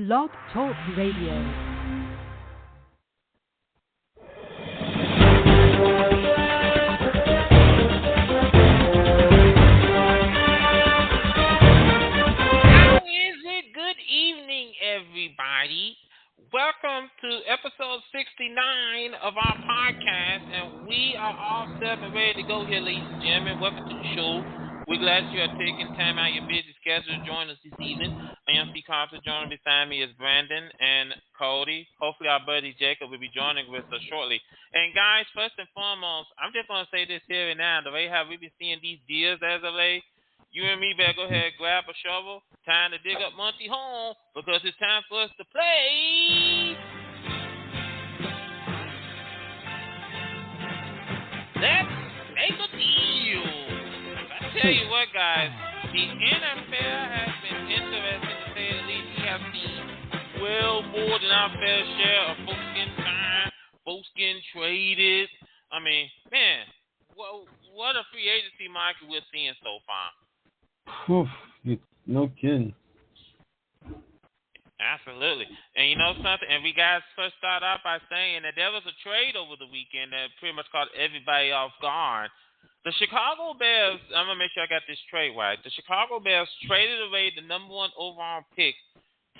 Blog Talk Radio. Everybody, welcome to episode 69 of our podcast, and we are all set and ready to go here, ladies and gentlemen. Welcome to the show. We're glad you are taking time out of your busy schedule to join us this evening. I am C. Carter. Joining beside me is Brandon and Cody. Hopefully our buddy Jacob will be joining with us shortly. And guys, first and foremost, I'm just going to say this here and now. The way how we've been seeing these deals as of late, you and me better go ahead and grab a shovel. Time to dig up Monty home because it's time for us to play. Let's make a deal. I tell you what, guys, the NFL has been interesting to say the least. We have seen well more than our fair share of folks getting signed, folks getting traded. I mean, man, what a free agency market we're seeing so far. No kidding. Absolutely. And you know something? And we guys first start off by saying that there was a trade over the weekend that pretty much caught everybody off guard. The Chicago Bears, I'm going to make sure I got this trade right. The Chicago Bears traded away the number one overall pick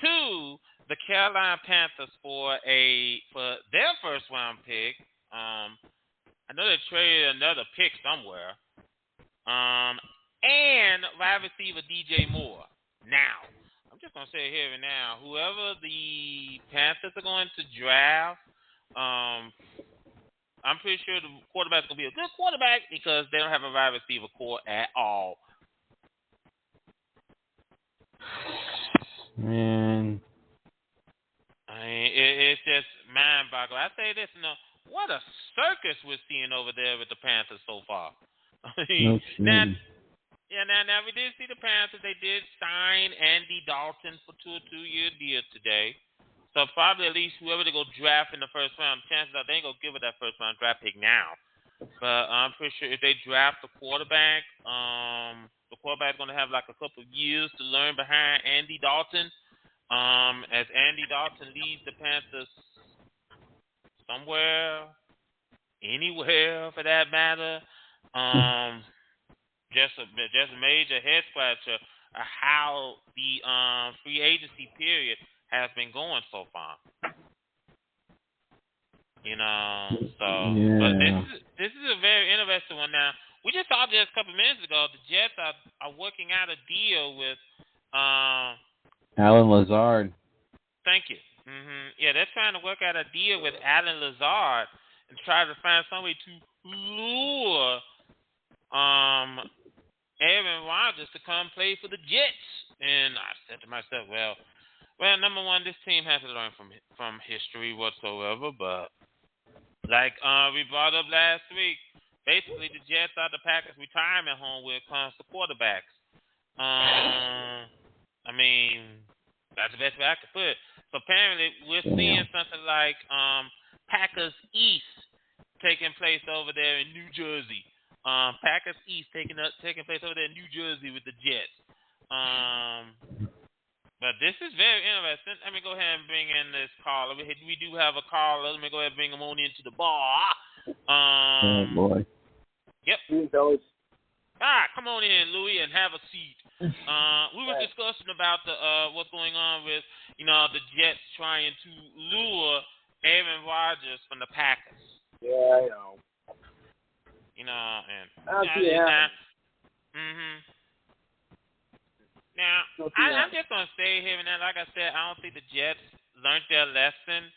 to the Carolina Panthers for their first round pick. I know they traded another pick somewhere. And wide receiver DJ Moore. Now, I'm just going to say it here and now, whoever the Panthers are going to draft, I'm pretty sure the quarterback's going to be a good quarterback because they don't have a wide receiver core at all. Man. I mean, it's just mind-boggling. I say this, what a circus we're seeing over there with the Panthers so far. I mean, now we did see the Panthers. They did sign Andy Dalton for a 2-year deal today. So probably at least whoever they go draft in the first round, chances are they ain't going to give it that first round draft pick now. But I'm pretty sure if they draft the quarterback, the quarterback's going to have like a couple of years to learn behind Andy Dalton. As Andy Dalton leads the Panthers somewhere, anywhere for that matter. Just a major head scratcher of how the free agency period has been going so far. But this is a very interesting one. Now, we just saw just a couple minutes ago the Jets are working out a deal with Alan Lazard. Thank you. Yeah, they're trying to work out a deal with Alan Lazard and try to find some way to lure Aaron Rodgers to come play for the Jets. And I said to myself, well, number one, this team has to learn from history whatsoever. But like we brought up last week, basically the Jets are the Packers' retirement home when it comes to quarterbacks. I mean, that's the best way I could put it. So apparently we're seeing something like Packers East taking place over there in New Jersey. Packers East taking place over there in New Jersey with the Jets. But this is very interesting. Let me go ahead and bring in this caller. We do have a caller. Let me go ahead and bring him on into the bar. Oh, boy. Yep. Come on in, Louis, and have a seat. We were discussing about what's going on with, the Jets trying to lure Aaron Rodgers from the Packers. Yeah, I know. Now, I'm just going to say here and now, like I said, I don't think the Jets learned their lesson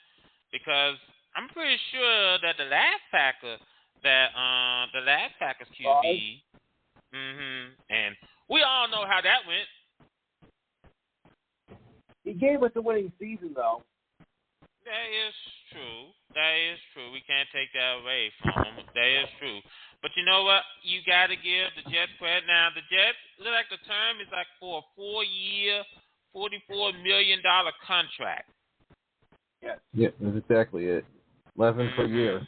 because I'm pretty sure that the last Packers QB, and we all know how that went. He gave us a winning season, though. That is true. We can't take that away from him. That is true. But you know what? You got to give the Jets credit. Now, the Jets, look like the term is like for a 4-year, $44 million contract. Yes. Yeah, that's exactly it. 11 per year.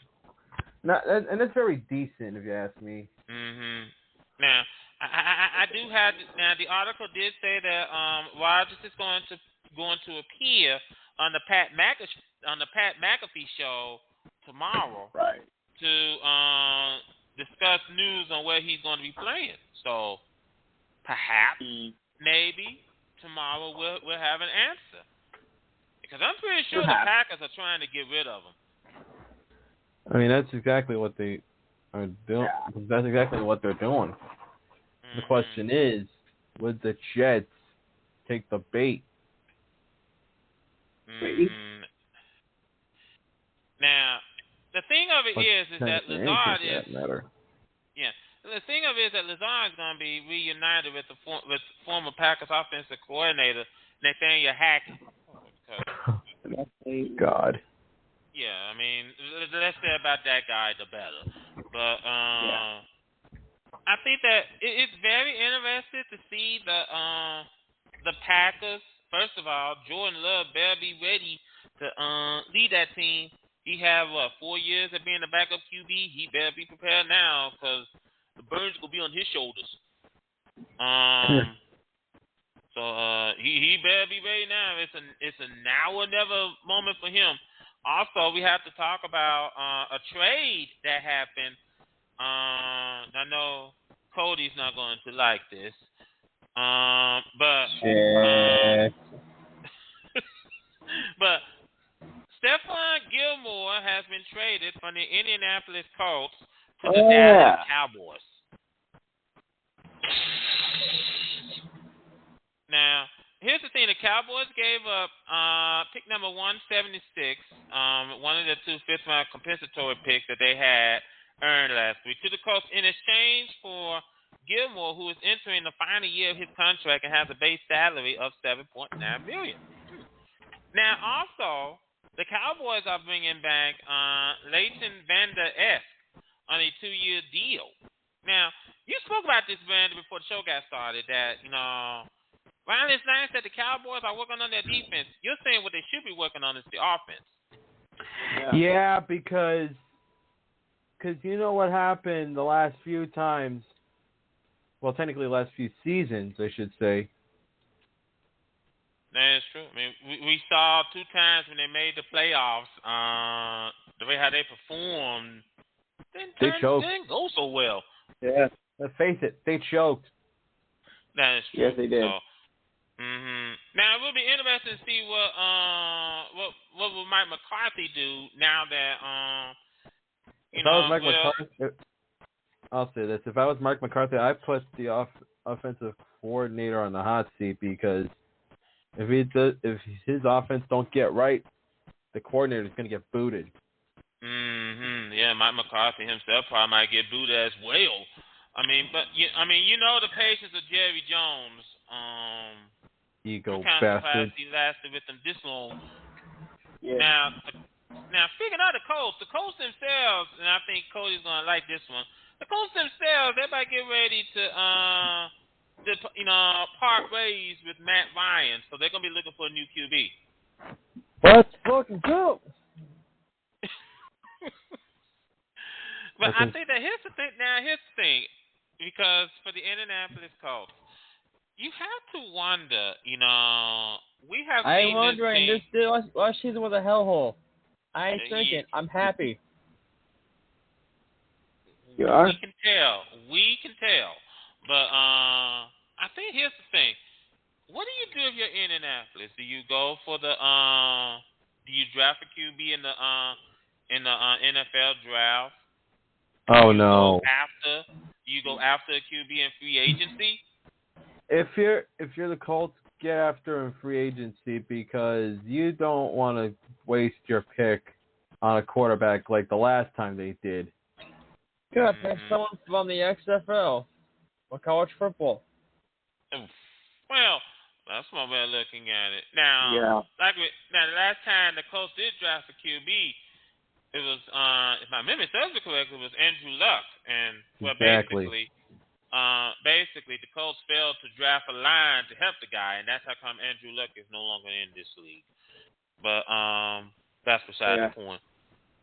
And that's very decent, if you ask me. Now, I do have. Now, the article did say that Rodgers is going to going to appear on the Pat McAfee show tomorrow, right, to discuss news on where he's going to be playing. So perhaps, maybe tomorrow we'll have an answer, because I'm pretty sure the Packers are trying to get rid of him. I mean, that's exactly what they are doing. Yeah. That's exactly what they're doing. The question is, would the Jets take the bait? Now, the thing of it is that Lazard is. Yeah, the thing of it is that Lazard is going to be reunited with former Packers offensive coordinator Nathaniel Hackett. God. Yeah, I mean, let's say about that guy, the better. But I think that it's very interesting to see the Packers. First of all, Jordan Love better be ready to lead that team. He have 4 years of being the backup QB. He better be prepared now, because the burns will be on his shoulders. So he better be ready now. It's a now or never moment for him. Also, we have to talk about a trade that happened. I know Cody's not going to like this, but but Stephon Gilmore has been traded from the Indianapolis Colts to the Dallas Cowboys. Now, here's the thing. The Cowboys gave up pick number 176, one of the 2 fifth-round compensatory picks that they had earned last week, to the Colts in exchange for Gilmore, who is entering the final year of his contract and has a base salary of $7.9 million. Now, also, the Cowboys are bringing back Leighton Vander Esch on a 2-year deal. Now, you spoke about this, Brandon, before the show got started, that, while it's nice that the Cowboys are working on their defense, you're saying what they should be working on is the offense. Yeah, because you know what happened the last few times, well, technically the last few seasons, I should say. That is true. I mean, we saw 2 times when they made the playoffs, the way how they performed, they choked. Didn't go so well. Yeah, let's face it, they choked. That is true. Yes, they did. So, now it will be interesting to see what will Mike McCarthy do now that if I was Mike McCarthy, I'll say this: if I was Mike McCarthy, I'd put the offensive coordinator on the hot seat, because if his offense don't get right, the coordinator is going to get booted. Yeah, Mike McCarthy himself probably might get booted as well. I mean, the patience of Jerry Jones. Ego I'm kind of surprised he lasted with them this long. Yeah. Now, speaking of the Colts themselves, and I think Cody's gonna like this one. The Colts themselves, they might get ready to part ways with Matt Ryan, so they're gonna be looking for a new QB. Let's fucking go. But I think that here's the thing, because for the Indianapolis Colts, you have to wonder, we have seen I'm wondering, this last season was a hellhole. I ain't thinking. I'm happy. You are? We can tell. But I think here's the thing. What do you do if you're Indianapolis? Do you go for do you draft a QB in the NFL draft? Oh no. Do you go after a QB in free agency? If you're the Colts, get after him in free agency, because you don't want to waste your pick on a quarterback like the last time they did. Yeah, pick someone from the XFL or college football. Well, that's one way of looking at it. Now, the last time the Colts did draft a QB, it was, if my memory serves me correctly, it was Andrew Luck, and basically the Colts failed to draft a line to help the guy, and that's how come Andrew Luck is no longer in this league. But that's beside the point.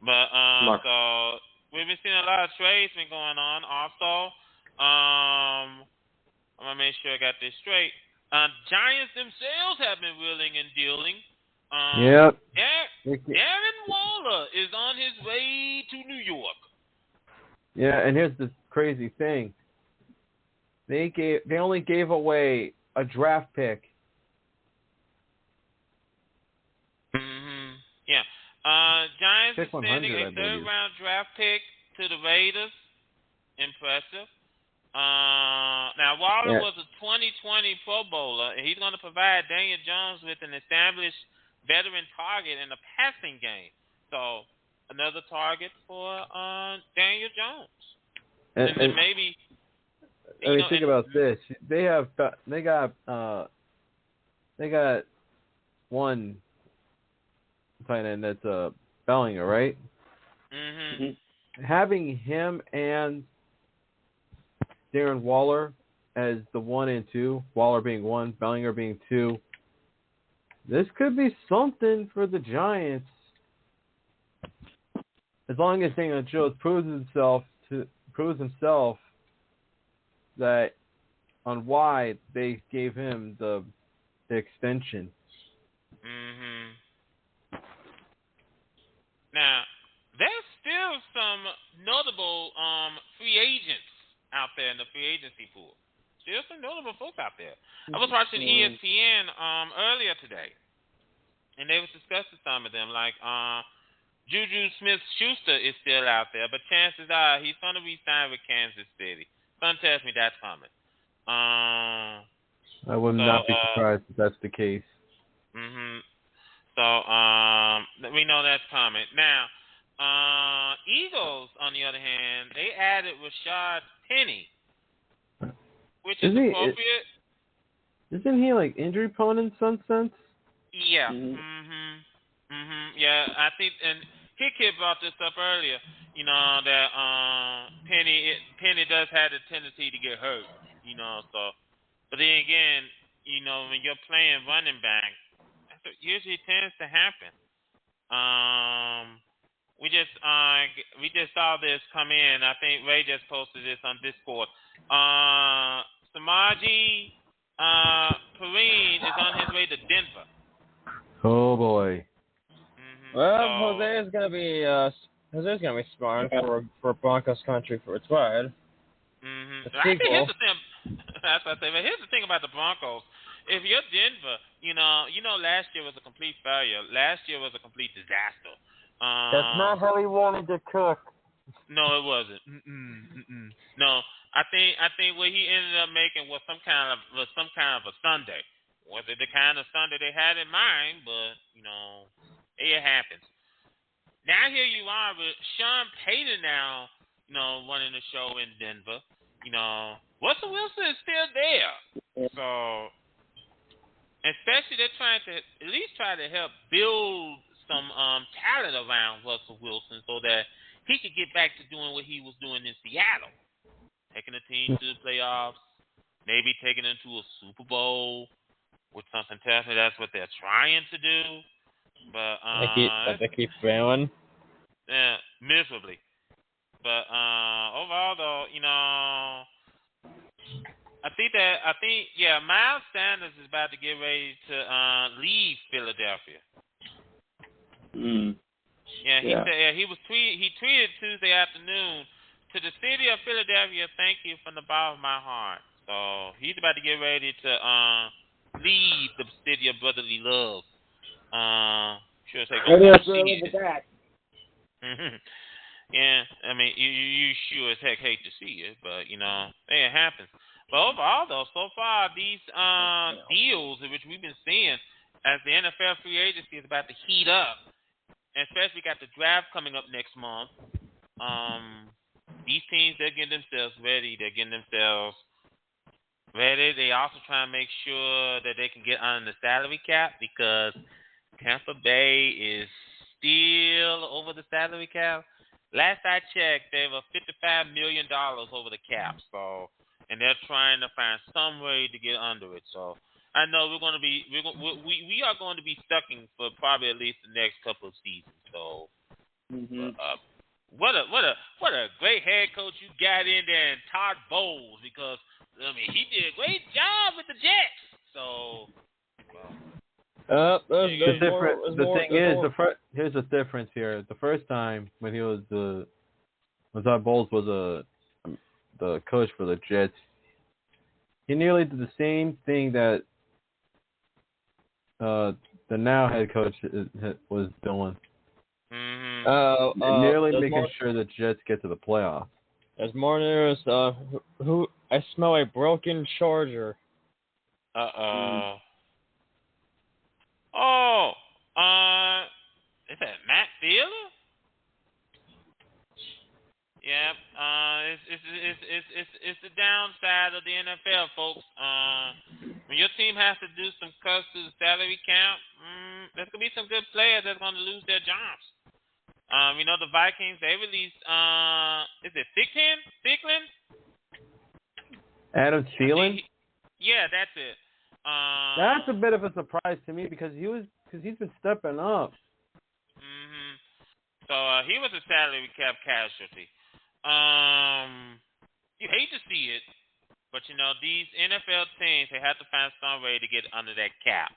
But so we've been seeing a lot of trades been going on. Also, I'm gonna make sure I got this straight. Giants themselves have been willing and dealing. Yep. Darren Waller is on his way to New York. Yeah, and here's the crazy thing. They only gave away a draft pick. Mm-hmm. Yeah. Giants Pick are sending 100, a I believe. third-round draft pick to the Raiders. Impressive. Now, Waller was a 2020 Pro Bowler, and he's going to provide Daniel Jones with an established veteran target in the passing game. So, another target for Daniel Jones. And then maybe... I mean, think about this. They got one tight end that's Bellinger, right? Mm-hmm. Having him and Darren Waller as the 1 and 2, Waller being 1, Bellinger being 2. This could be something for the Giants. As long as Daniel Jones proves himself that on why they gave him the extension. Mm-hmm. Now, there's still some notable free agents out there in the free agency pool. Still some notable folks out there. I was watching ESPN earlier today, and they was discussing some of them, like Juju Smith-Schuster is still out there, but chances are he's going to re-sign with Kansas City. Son tells me that's coming. I would not be surprised if that's the case. Mm-hmm. So we know that's coming. Now, Eagles, on the other hand, they added Rashad Penny, which is appropriate. Isn't he like injury prone in some sense? Yeah. Yeah, I think, and Kid brought this up earlier. You know that Penny does have a tendency to get hurt. You know, so, but then again, you know, when you're playing running back, that's what usually tends to happen. We just saw this come in. I think Ray just posted this on Discord. Samaje Perine is on his way to Denver. Oh boy. Mm-hmm. Well, Jose's gonna be sparring for Broncos country for its ride. Mm-hmm. I think here's the thing. That's what I say. But here's the thing about the Broncos. If you're Denver, you know, last year was a complete failure. Last year was a complete disaster. That's not how he wanted to cook. No, it wasn't. No, I think what he ended up making was some kind of a Sunday. Was it the kind of Sunday they had in mind? But you know, it happens. Now here you are with Sean Payton now, you know, running the show in Denver. You know, Russell Wilson is still there. So, especially they're trying to at least try to help build some talent around Russell Wilson so that he could get back to doing what he was doing in Seattle. Taking a team to the playoffs, maybe taking them to a Super Bowl, which something tells me that's what they're trying to do. But they keep failing. Yeah, miserably. But overall, though, you know, I think Miles Sanders is about to get ready to leave Philadelphia. Yeah, he tweeted Tuesday afternoon, to the city of Philadelphia, thank you from the bottom of my heart. So he's about to get ready to leave the city of brotherly love. Sure, say that. Yeah, I mean, you sure as heck hate to see it, but, you know, it happens. But overall, though, so far, these deals, which we've been seeing as the NFL free agency is about to heat up, and especially got the draft coming up next month, these teams, they're getting themselves ready. They're getting themselves ready. They also try to make sure that they can get under the salary cap because Tampa Bay is still over the salary cap. Last I checked, they were $55 million over the cap. So, and they're trying to find some way to get under it. So, I know we are going to be stuck in for probably at least the next couple of seasons. So, what a great head coach you got in there, and Todd Bowles, because I mean he did a great job with the Jets. So, here's the difference here. The first time when he was Todd Bowles was the coach for the Jets, he nearly did the same thing that the now head coach was doing. Nearly making sure the Jets get to the playoffs. There's more news. Who? I smell a broken charger. Oh, is that Matt Fielder? Yeah. It's the downside of the NFL, folks. When your team has to do some cuts to the salary cap, there's gonna be some good players that's gonna lose their jobs. The Vikings, they released, is it Thicklin? Adam Thielen? Yeah, that's it. That's a bit of a surprise to me because he's been stepping up. So he was a salary cap casualty. You hate to see it, but these NFL teams, they have to find some way to get under that cap.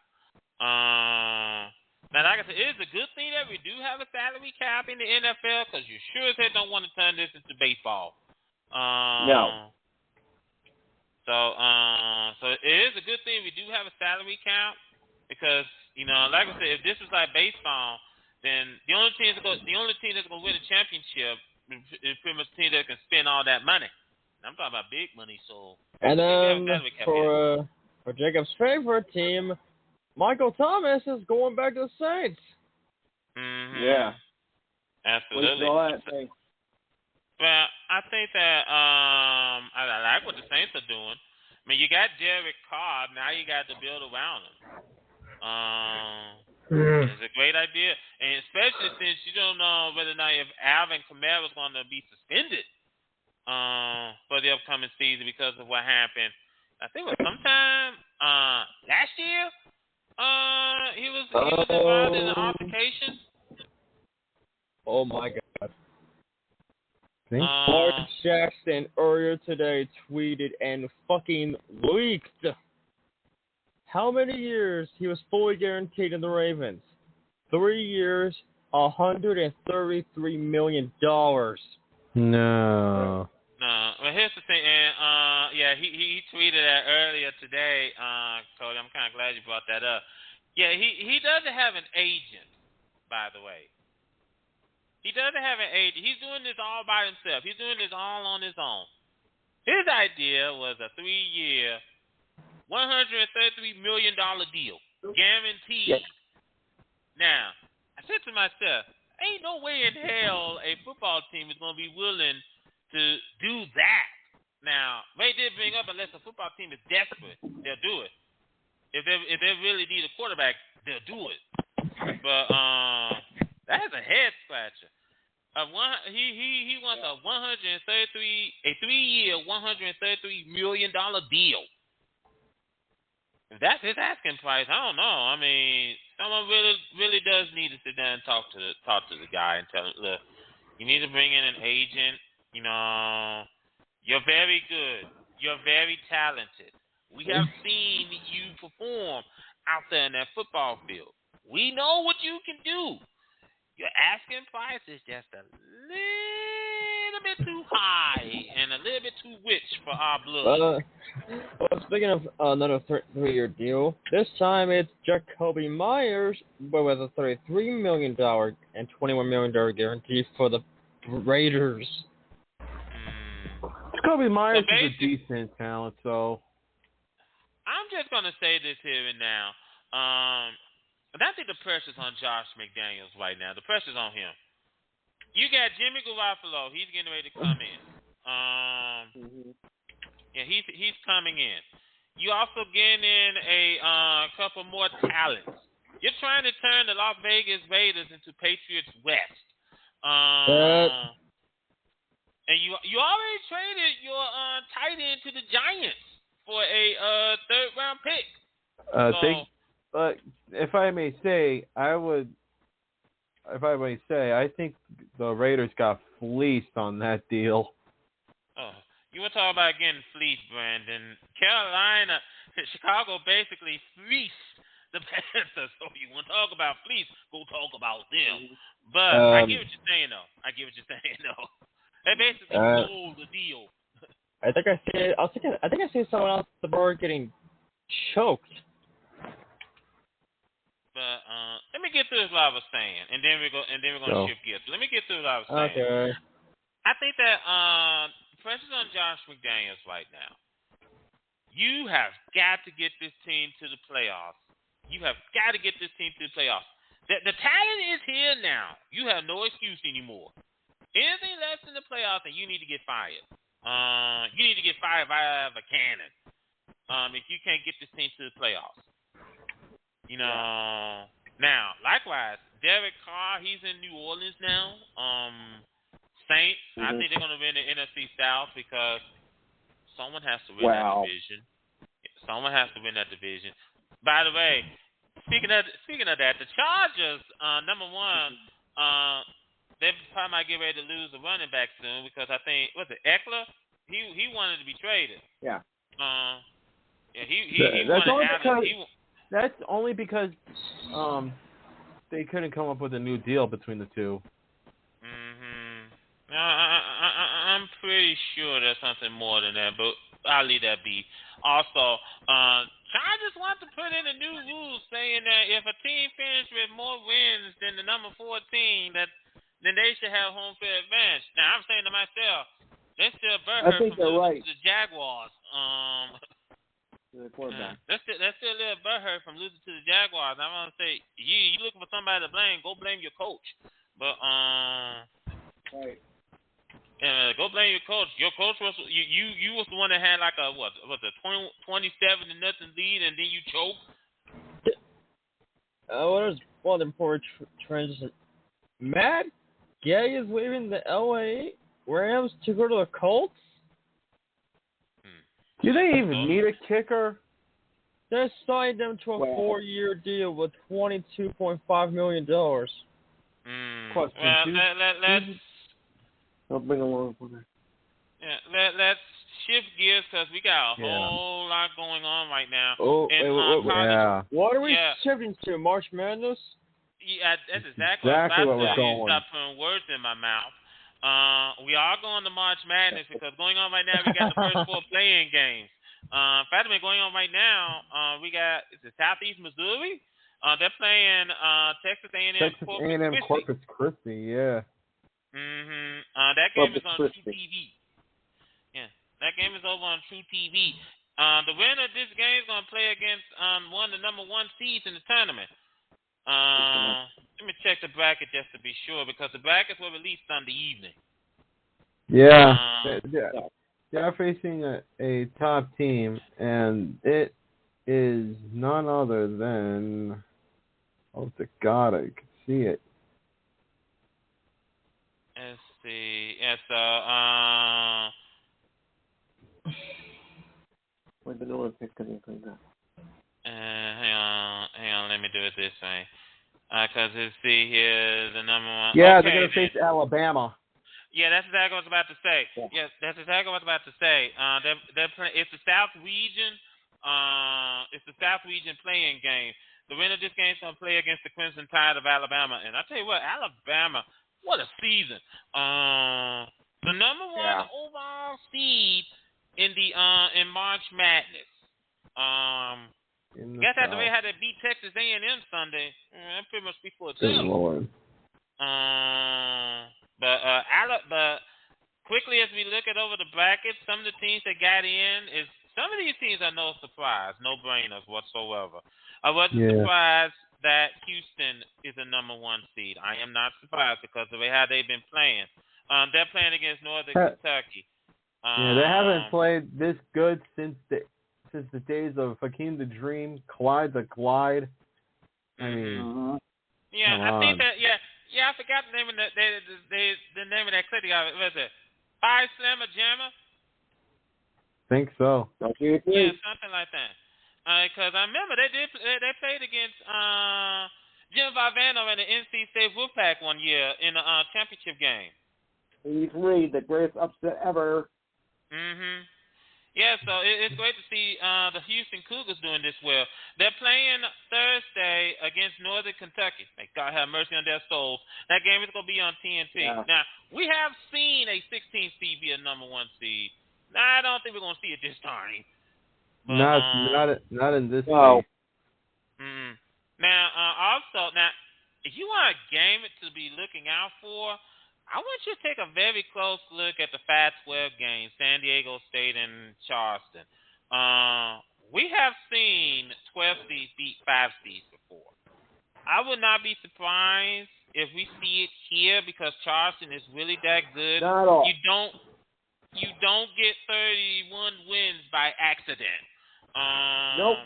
Now, like I said, it is a good thing that we do have a salary cap in the NFL because you sure as heck don't want to turn this into baseball. No. So it is a good thing we do have a salary cap because like I said, if this was like baseball, then the only team that's gonna win a championship is pretty much the team that can spend all that money. I'm talking about big money, so. And then for Jacob's favorite team, Michael Thomas is going back to the Saints. Yeah. Absolutely. Well, I think that I like what the Saints are doing. I mean, you got Derek Carr. Now you got to build around him. It's a great idea, and especially since you don't know whether or not if Alvin Kamara is going to be suspended for the upcoming season because of what happened. I think it was sometime last year. He was involved in an altercation. Oh my God. Mark Jackson earlier today tweeted and fucking leaked how many years he was fully guaranteed in the Ravens. 3 years, $133 million. No. Well, here's the thing, and he tweeted that earlier today, Cody. I'm kind of glad you brought that up. Yeah, he doesn't have an agent, by the way. He doesn't have an agent. He's doing this all by himself. He's doing this all on his own. His idea was a 3-year, $133 million deal, guaranteed. Yes. Now, I said to myself, ain't no way in hell a football team is going to be willing to do that. Now, Ray did bring up unless a football team is desperate, they'll do it. If they really need a quarterback, they'll do it. But that's a head scratcher. He wants a 3-year, $133 million deal. If that's his asking price, I don't know. I mean, someone really does need to sit down and talk to the guy and tell him, look, you need to bring in an agent. You're very good. You're very talented. We have seen you perform out there in that football field. We know what you can do. Your asking price is just a little bit too high and a little bit too rich for our blood. Well, speaking of another 3-year deal, this time it's Jacoby Myers with a $33 million and $21 million guarantee for the Raiders. Jacoby Myers is a decent talent, so. I'm just going to say this here and now. And I think the pressure's on Josh McDaniels right now. The pressure's on him. You got Jimmy Garoppolo. He's getting ready to come in. Yeah, he's coming in. You also getting in a couple more talents. You're trying to turn the Las Vegas Raiders into Patriots West. And you already traded your tight end to the Giants for a third-round pick. But if I may say, I think the Raiders got fleeced on that deal. Oh, you want to talk about getting fleeced, Brandon? Carolina. Chicago basically fleeced the Panthers. So you want to talk about fleece, go talk about them. But I get what you're saying, though. They basically stole the deal. I think I see someone else at the board getting choked. But let me get through what I was saying, and then we're gonna shift gears. Let me get through what I was saying. Okay. I think that pressure on Josh McDaniels right now. You have got to get this team to the playoffs. The talent is here now. You have no excuse anymore. Anything less in the playoffs, and you need to get fired. You need to get fired via a cannon. If you can't get this team to the playoffs. Now, likewise, Derek Carr, he's in New Orleans now. Saints, I think they're going to win the NFC South because someone has to win that division. Someone has to win that division. By the way, speaking of that, the Chargers, number one, they probably might get ready to lose a running back soon because I think Eckler? He wanted to be traded. Yeah. He that's wanted That's only because they couldn't come up with a new deal between the two. I'm pretty sure there's something more than that, but I'll leave that be. Also, Chargers want to put in a new rule saying that if a team finishes with more wins than the number 14, then they should have home field advantage. Now, I'm saying to myself, they're still butthurt from losing to the Jaguars. The quarterback. That's still a little butthurt from losing to the Jaguars. I'm gonna say you looking for somebody to blame, go blame your coach. But right. Go blame your coach. Your coach was you was the one that had like a 27-0 lead, and then you choke. What is one important transition? Matt Gay is leaving the LA Rams to go to the Colts. Do they even need a kicker? They signed them to a 4-year deal with $22.5 million. I'll bring along for that. Yeah, let's shift gears because we got a whole lot going on right now. What are we shifting to? March Madness? Yeah, that's exactly what we're going. Stop putting words in my mouth. We are going to March Madness because going on right now we got the first 4 playing games. In fact, going on right now, we got Southeast Missouri. They're playing Texas A&M Corpus Christi. Yeah. That game is on True TV. Yeah, that game is over on True TV. The winner of this game is going to play against one of the number 1 seeds in the tournament. Let me check the bracket just to be sure because the brackets were released Sunday evening. Yeah, they're facing a top team, and it is none other than to God, I can see it. Let's see. Yeah, so hang on, let me do it this way. Because let's see here, the number 1. Yeah, they're going to face Alabama. Yeah, that's exactly what I was about to say. Yeah, that's exactly what I was about to say. It's the South Region. It's the South Region playing game. The winner of this game is going to play against the Crimson Tide of Alabama. And I tell you what, Alabama, what a season. The number 1 overall seed in March Madness. Guess that's the way how they beat Texas A&M Sunday. That pretty much speaks for itself. Lord. But quickly as we look at over the brackets, some of the teams that got in some of these teams are no surprise, no brainers whatsoever. I wasn't surprised that Houston is a number 1 seed. I am not surprised because of the way how they've been playing. They're playing against Northern Kentucky. They haven't played this good since the days of Hakeem the Dream, Clyde the Glide. I mean, I think that. Yeah, I forgot the name of the name of that clip. What is it? Five Slammer Jammer? Think so. Yeah, something like that. Because I remember they played against Jim Valvano and the NC State Wolfpack one year in the championship game. 83, the greatest upset ever. Yeah, so it's great to see the Houston Cougars doing this well. They're playing Thursday against Northern Kentucky. May God have mercy on their souls. That game is going to be on TNT. Yeah. Now, we have seen a 16 seed be a number 1 seed. Now, I don't think we're going to see it this time. But, not in this No. league. Now, also, if you want a game to be looking out for, I want you to take a very close look at the Fat 12 games, San Diego State and Charleston. We have seen 12 seeds beat 5 seeds before. I would not be surprised if we see it here because Charleston is really that good. Not at all. You don't get 31 wins by accident. Nope.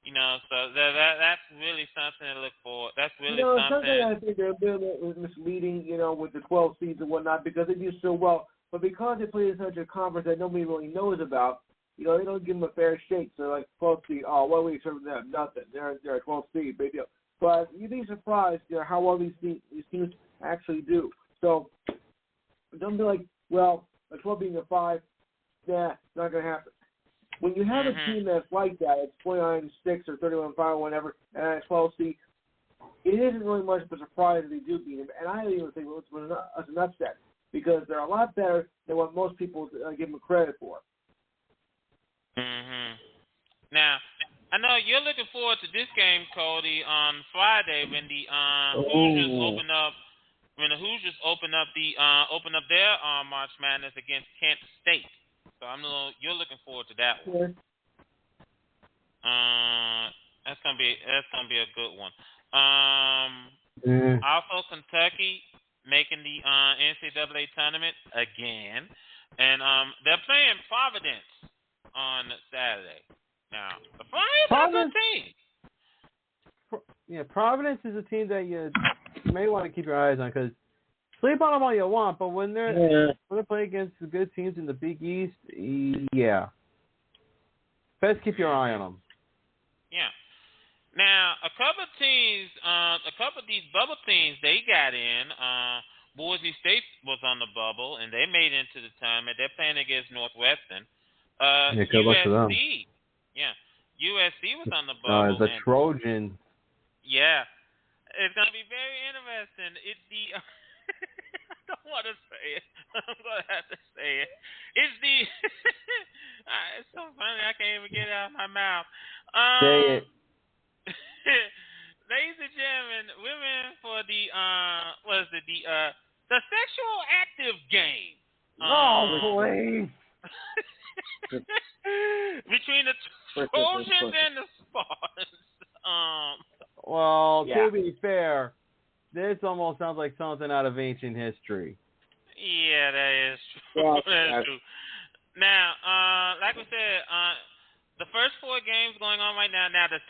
You know, so that's really something to look for. That's really something something. I think they're a bit misleading, with the 12 seeds and whatnot, because they do so well. But because they play in such a conference that nobody really knows about, they don't give them a fair shake. So, like, 12 seed, what do we expect from them? Nothing. They're a 12 seed, big deal. But you'd be surprised, how well these teams actually do. So, don't be like, well, a 12 being a 5, not going to happen. When you have a team that's like that, it's 29-6 or 31-5 or whatever, and a 12 seed, it isn't really much of a surprise that they do beat them. And I don't even think it's an upset because they're a lot better than what most people give them credit for. Now, I know you're looking forward to this game, Cody, on Friday when the Hoosiers open up. When the Hoosiers open up their March Madness against Kent State. So you're looking forward to that one. Yeah. That's gonna be a good one. Also Kentucky making the NCAA tournament again, and they're playing Providence on Saturday. Now the Providence is a good team. Yeah, Providence is a team that you may want to keep your eyes on because. Sleep on them all you want, but when they play against the good teams in the Big East, yeah. Best keep your eye on them. Yeah. Now, a couple of these bubble teams they got in. Boise State was on the bubble, and they made it into the tournament. They're playing against Northwestern. Good luck to them. Yeah. USC was on the bubble. The Trojan. Yeah. It's going to be very interesting. It's the... I don't want to say it. I'm going to have to say it. It's the... it's so funny. I can't even get it out of my mouth. Say it. Ladies and gentlemen, we're in for the... the sexual active game. Please. Between the Trojans and the Spartans. To be fair... This almost sounds like something out of ancient history. Yeah, that is true. That is true. Now, like we said, the first 4 games going on right now. Now, the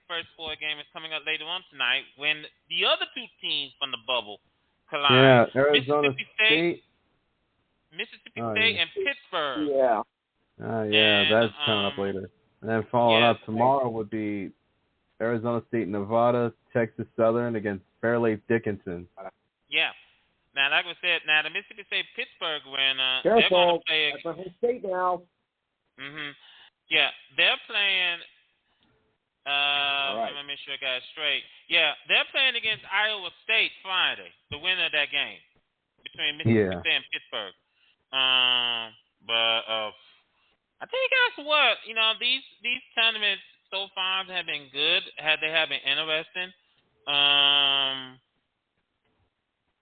first 4 game is coming up later on tonight when the other 2 teams from the bubble collide. Yeah, Arizona State. Mississippi State and Pittsburgh. Yeah. That's coming up later. And then following up tomorrow would be Arizona State, Nevada, Texas Southern against Fairleigh Dickinson. Yeah. Now, like we said, the Mississippi State Pittsburgh when they're going to play. That's Ohio State now. Yeah, they're playing. Let me make sure I got it straight. Yeah, they're playing against Iowa State Friday. The winner of that game between Mississippi State and Pittsburgh. But I tell you guys what, these tournaments so far have been good. They have been interesting.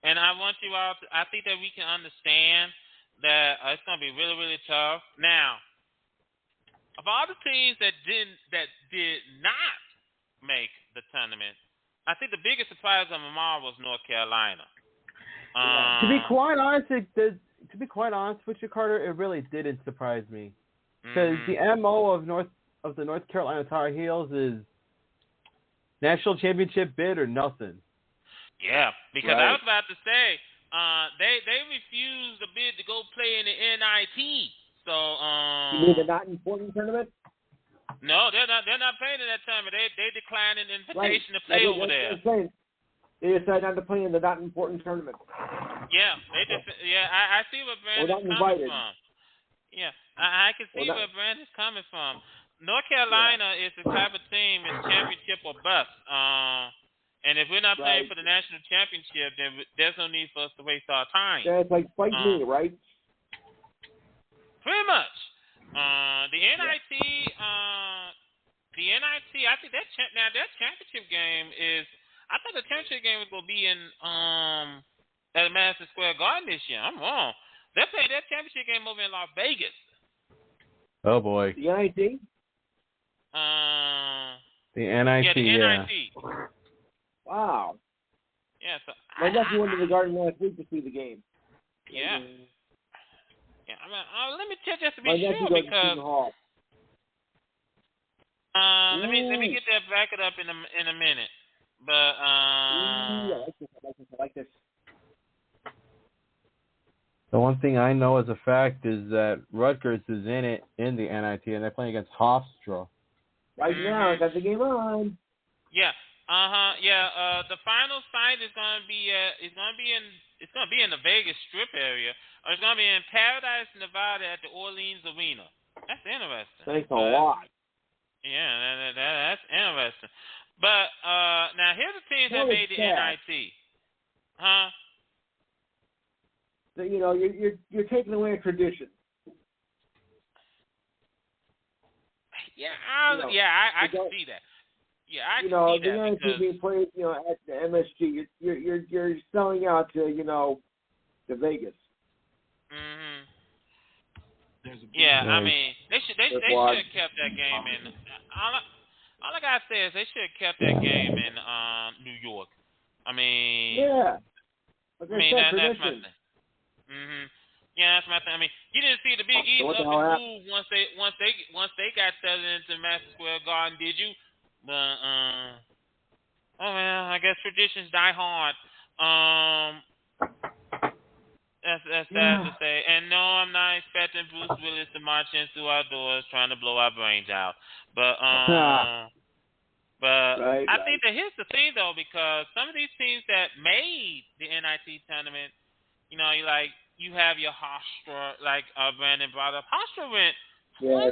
And I want you all I think that we can understand that it's going to be really, really tough. Now, of all the teams that did not make the tournament, I think the biggest surprise of them all was North Carolina. To be quite honest, with you, Carter, it really didn't surprise me because the MO of the North Carolina Tar Heels is national championship bid or nothing. Yeah, because I was about to say they refused the bid to go play in the NIT. So you mean the not important tournament? No, they're not playing in that tournament. They declined an invitation to play over there. They decided not to play in the not important tournament. Yeah, I see where Brandon's coming from. Yeah, I can see where Brandon's coming from. North Carolina is the type of team is championship or bust. And if we're not playing for the national championship, then there's no need for us to waste our time. Yeah, it's like fight me, right? Pretty much. The NIT, I think that championship game is. I thought the championship game was gonna be in at Madison Square Garden this year. I'm wrong. They played that championship game over in Las Vegas. Oh boy. The NIT. The NIT. Yeah, the NIT. Wow. Yeah, so my nephew went to the Garden last week to see the game. Yeah. Yeah, I mean, let me check just to be my sure nephew because. Let me get that bracket up in a minute, but I like this. The one thing I know as a fact is that Rutgers is in the NIT, and they're playing against Hofstra. Right now, I got the game on. Yeah. Yeah. The final site is gonna be in the Vegas Strip area, or it's gonna be in Paradise, Nevada, at the Orleans Arena. That's interesting. Thanks a lot. Yeah, that's interesting. But now here's the teams that made the NIT. Huh? So, you're taking away a tradition. Yeah, I can see that. Yeah, I can see that the NIT being played, at the MSG, you're selling out to, to Vegas. Mhm. Yeah, I mean, they should have kept that game in. All I gotta say is they should have kept that game in New York. I mean, yeah. That's my thing. Mhm. Yeah, that's my thing. I mean, you didn't see the Big East up and move once they got settled into Madison Square Garden, did you? But oh well, I guess traditions die hard. That's sad to say. And no, I'm not expecting Bruce Willis to march in through our doors trying to blow our brains out. But I think that here's the thing though, because some of these teams that made the NIT tournament, you have your Hofstra, like Brandon brought up. Hofstra went 24-9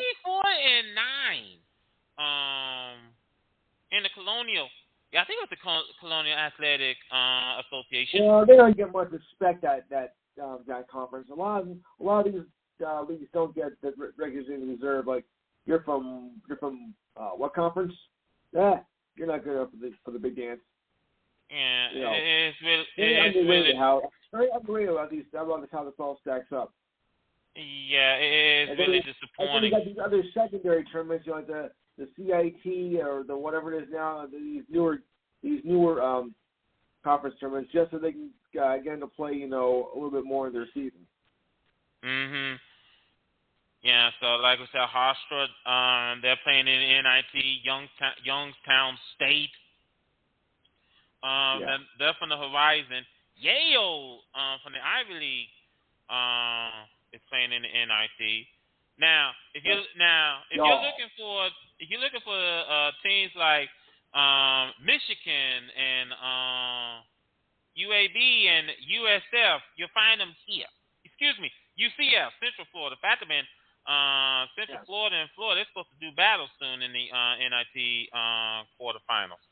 in the Colonial. Yeah, I think it was the Colonial Athletic Association. Well, they don't get much respect at that conference. A lot of these leagues don't get the recognition they deserve. Like you're from what conference? Yeah, you're not good enough for the big dance. Yeah, it's really very underrated about how this all stacks up. Yeah, it is really disappointing. And then you got these other secondary tournaments, like the CIT or the whatever it is now, these newer conference tournaments, just so they can get into play, a little bit more in their season. Mhm. Yeah, so like we said, Hofstra, they're playing in NIT, Youngstown State. They're from the Horizon. Yale, from the Ivy League, is playing in the NIT. Now, if you're looking for teams like Michigan and UAB and USF, you'll find them here. Excuse me, UCF, Central Florida. Fatman, Central Florida and Florida, they're supposed to do battle soon in the NIT quarterfinals.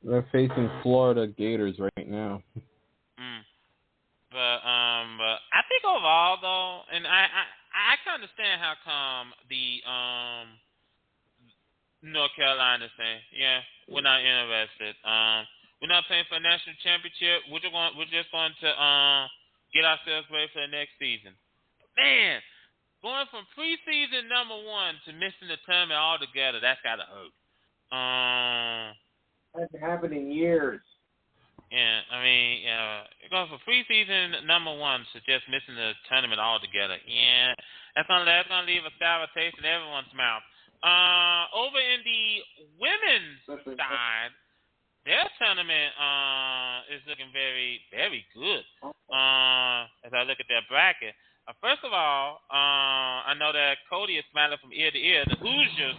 They're facing Florida Gators right now. But I think overall though, and I can understand how come the North Carolina saying, yeah, we're not interested. We're not playing for a national championship. We're just going to get ourselves ready for the next season. Man, going from preseason number 1 to missing the tournament altogether, that's gotta hurt. Hasn't happened in years. Yeah, I mean, going from preseason number 1 to just missing the tournament altogether. Yeah, that's gonna leave a sour taste in everyone's mouth. Over in the women's side, their tournament is looking very, very good. As I look at their bracket, first of all, I know that Cody is smiling from ear to ear. The Hoosiers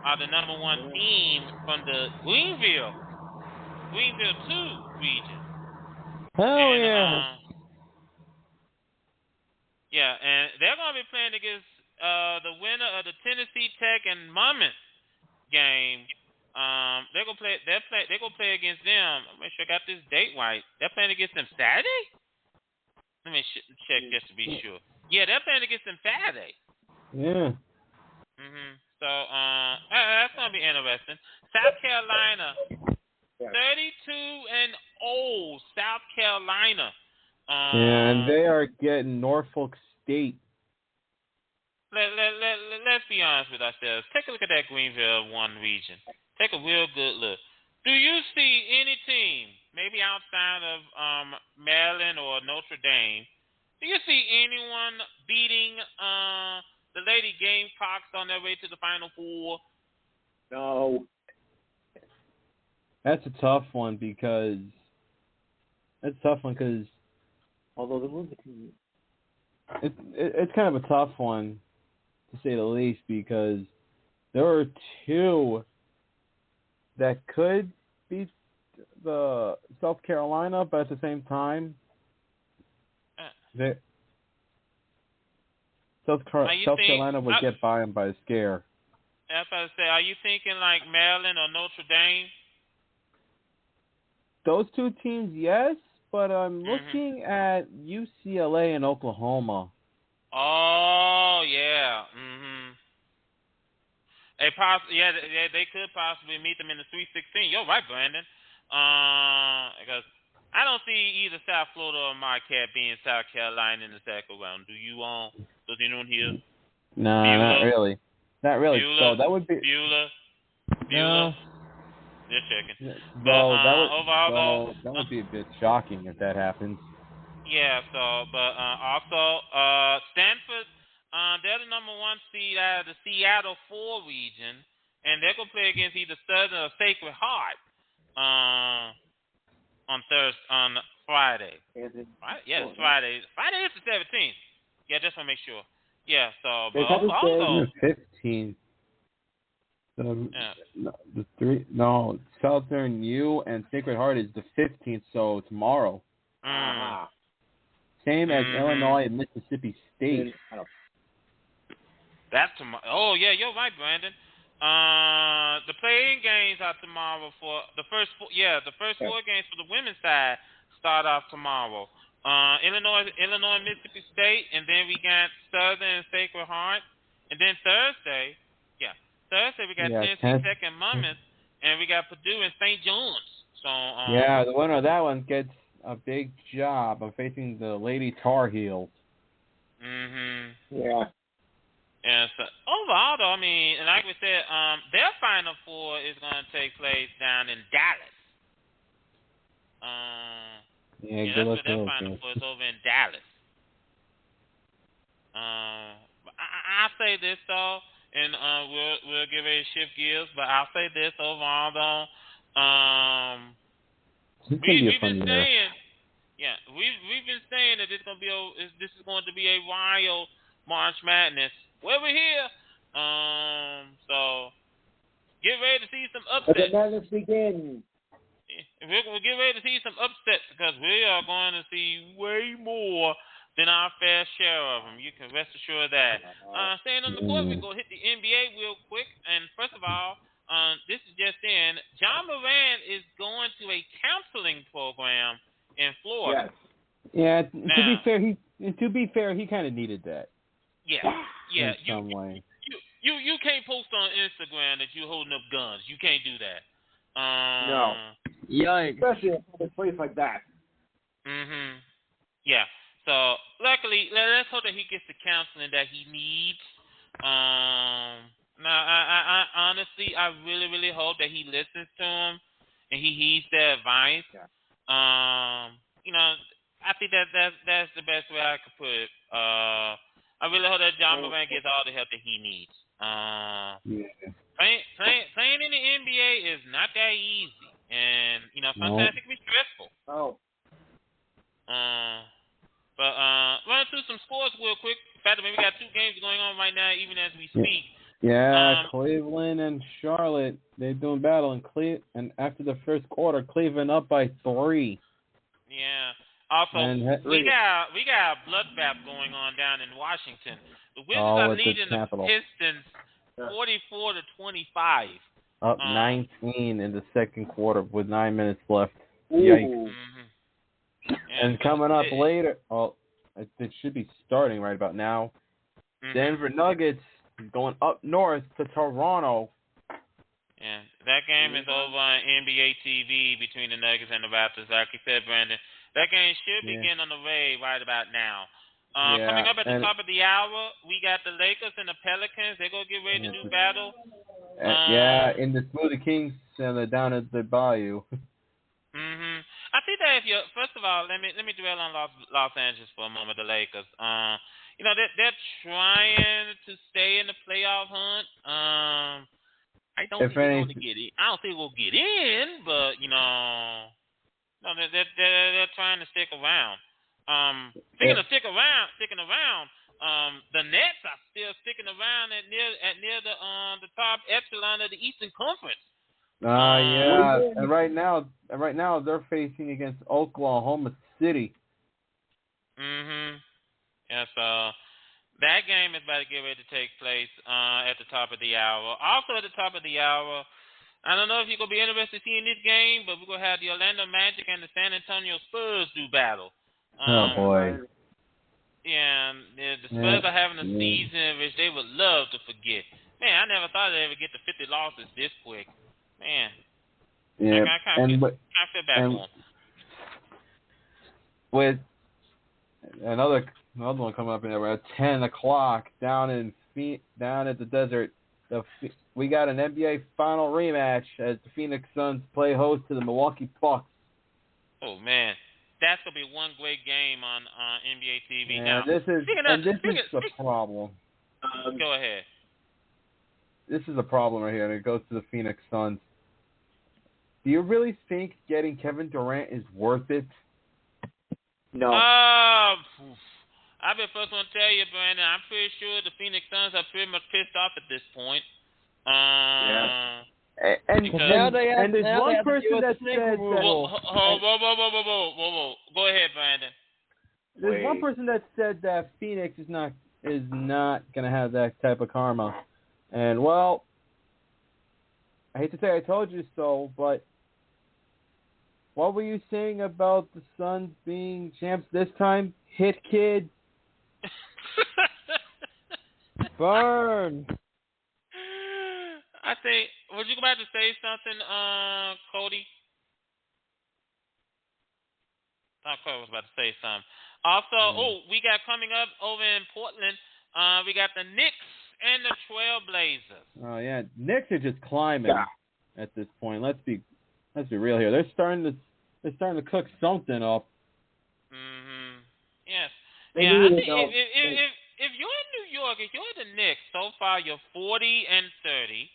are the number 1 team from the Greenville 2 region. Hell yeah! Yeah, and they're going to be playing against the winner of the Tennessee Tech and Monmouth game. They're gonna play. They're gonna play against them. Make sure I got this date right. They're playing against them Saturday. Let me check just to be sure. Yeah, they're playing against them Saturday. Yeah. So that's gonna be interesting. South Carolina, 32-0. South Carolina. And they are getting Norfolk State. Let's be honest with ourselves. Take a look at that Greenville 1 region. Take a real good look. Do you see any team, maybe outside of Maryland or Notre Dame, do you see anyone beating the Lady Gamecocks on their way to the Final Four? No. That's a tough one because Although the movie team. It's kind of a tough one, to say the least, because there are two that could beat the South Carolina, but at the same time, South Carolina would get by them by a scare. That's what I say. Are you thinking like Maryland or Notre Dame? Those two teams, yes, but I'm looking at UCLA and Oklahoma. Oh yeah. They could possibly meet them in the Sweet 16. You're right, Brandon. Because I don't see either South Florida or Marquette being South Carolina in the second round. Does anyone here? No, not really. Not really. Bueller, so that would be Bueller. No. Just checking. That would be a bit shocking if that happens. Yeah. Also Stanford. They're the number 1 seed out of the Seattle 4 region, and they're gonna play against either Southern or Sacred Heart on Friday. Right? Yeah, it's Friday. Friday is the 17th. Yeah, just want to make sure. Yeah. So, but also 15th. Southern U and Sacred Heart is the 15th, so tomorrow. Same as Illinois and Mississippi State. That's tomorrow. Oh yeah, you're right, Brandon. The play-in games are tomorrow for the first 4 games for the women's side start off tomorrow. Illinois, Mississippi State, and then we got Southern and Sacred Heart, and then Thursday we got Tennessee Tech and Monmouth, and we got Purdue and St. John's. So the winner of that one gets a big job of facing the Lady Tar Heels. Yeah. And so overall, though, I mean, like we said, their Final Four is going to take place down in Dallas. That's where their Final Four is, over in Dallas. I'll say this though, and we'll get ready to shift gears, but I'll say this overall though. We've been saying that this is going to be a wild March Madness. Well, we're here. So get ready to see some upsets. Let the madness begin. We'll get ready to see some upsets because we are going to see way more than our fair share of them. You can rest assured of that. Staying on the court, we're going to hit the NBA real quick. And first of all, this is just in. John Moran is going to a counseling program in Florida. Yes. Yeah. To be fair, he kind of needed that. Yeah. In some way. You can't post on Instagram that you're holding up guns. You can't do that. No. Yikes. Especially in a place like that. Yeah. So luckily, let's hope that he gets the counseling that he needs. Now, I honestly, I really, really hope that he listens to him and he heeds their advice. Yeah. I think that's the best way I could put it. I really hope that John Moran gets all the help that he needs. Playing in the NBA is not that easy, and sometimes it can be stressful. But run through some scores real quick. In fact, we got 2 games going on right now, even as we speak. Yeah, Cleveland and Charlotte, they're doing battle. And after the first quarter, Cleveland up by 3. Yeah. Also, we got a bloodbath going on down in Washington. The Wizards are leading the Pistons 44-25. Up 19 in the second quarter with 9 minutes left. Yikes. Mm-hmm. And coming up later, it should be starting right about now. Mm-hmm. Denver Nuggets going up north to Toronto. Yeah, that game is over on NBA TV between the Nuggets and the Raptors. Like you said, Brandon, that game should begin on the way right about now. Coming up at the top of the hour, we got the Lakers and the Pelicans. They're going to get ready to do battle. In the Smoothie Kings down at the Bayou. Mm-hmm. I think that first of all, let me dwell on Los Angeles for a moment. The Lakers, they're trying to stay in the playoff hunt. I don't think they're going to get in. I don't think we'll get in, but they're trying to stick around. Speaking of sticking around, the Nets are still sticking around at near the top echelon of the Eastern Conference. And right now they're facing against Oklahoma City. Mhm. Yeah, so that game is about to get ready to take place at the top of the hour. Also at the top of the hour, I don't know if you're gonna be interested in seeing this game, but we're gonna have the Orlando Magic and the San Antonio Spurs do battle. Oh boy. Yeah, the Spurs are having a season which they would love to forget. Man, I never thought they'd ever get to 50 losses this quick. Man. Yeah. I can't feel bad for them. With another one coming up in there at 10 o'clock down at the desert, we got an NBA final rematch as the Phoenix Suns play host to the Milwaukee Bucks. Oh man. That's going to be one great game on NBA TV. Yeah, now, this is the problem. Go ahead. This is a problem right here, and it goes to the Phoenix Suns. Do you really think getting Kevin Durant is worth it? No. I've been first one to tell you, Brandon, I'm pretty sure the Phoenix Suns are pretty much pissed off at this point. Yeah. And there's one person that said whoa. Go ahead, Brandon. There's one person that said that Phoenix is not gonna have that type of karma. And well, I hate to say I told you so, but what were you saying about the Suns being champs this time? Hit kid. Burn. I think, would you about to say something, Cody? Thought Cody was about to say something. Also, we got coming up over in Portland, we got the Knicks and the Trailblazers. Oh yeah, Knicks are just climbing at this point. Let's be real here. They're starting to cook something up. Mhm. Yes. I think if you're in New York, if you're the Knicks, so far you're 40-30.